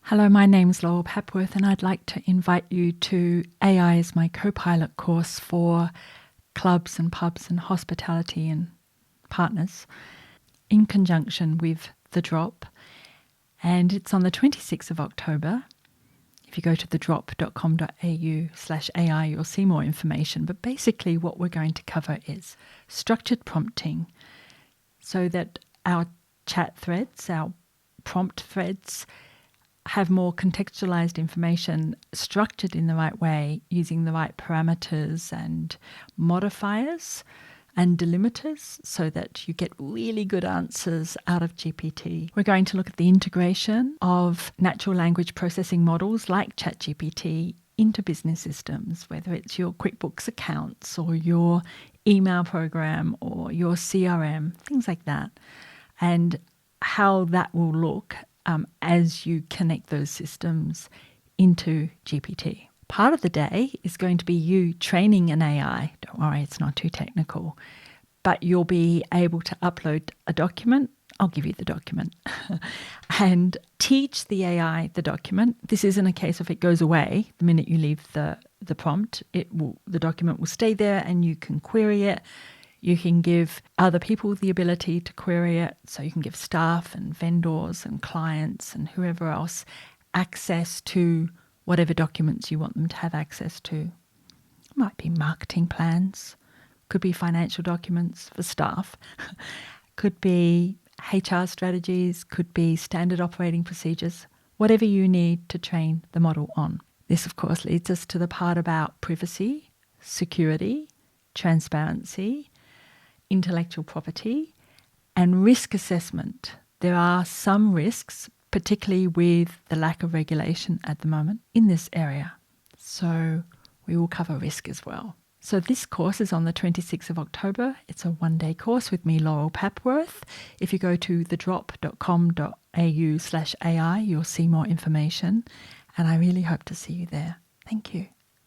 Hello, my name's Laurel Papworth, and I'd like to invite you to AI is my co-pilot course for clubs and pubs and hospitality and partners in conjunction with The Drop. And it's on the 26th of October. If you go to thedrop.com.au/AI, you'll see more information. But basically what we're going to cover is structured prompting so that our chat threads, our prompt threads, have more contextualized information structured in the right way using the right parameters and modifiers and delimiters so that you get really good answers out of GPT. We're going to look at the integration of natural language processing models like ChatGPT into business systems, whether it's your QuickBooks accounts or your email program or your CRM, things like that, and how that will look as you connect those systems into GPT. Part of the day is going to be you training an AI. Don't worry, it's not too technical, but you'll be able to upload a document. I'll give you the document and teach the AI the document. This isn't a case of it goes away the minute you leave the prompt. The document will stay there and you can query it. You can give other people the ability to query it. So you can give staff and vendors and clients and whoever else access to whatever documents you want them to have access to. It might be marketing plans, could be financial documents for staff, could be HR strategies, could be standard operating procedures, whatever you need to train the model on. This, of course, leads us to the part about privacy, security, transparency, intellectual property, and risk assessment. There are some risks, particularly with the lack of regulation at the moment in this area. So we will cover risk as well. So this course is on the 26th of October. It's a one-day course with me, Laurel Papworth. If you go to thedrop.com.au/AI, you'll see more information. And I really hope to see you there. Thank you.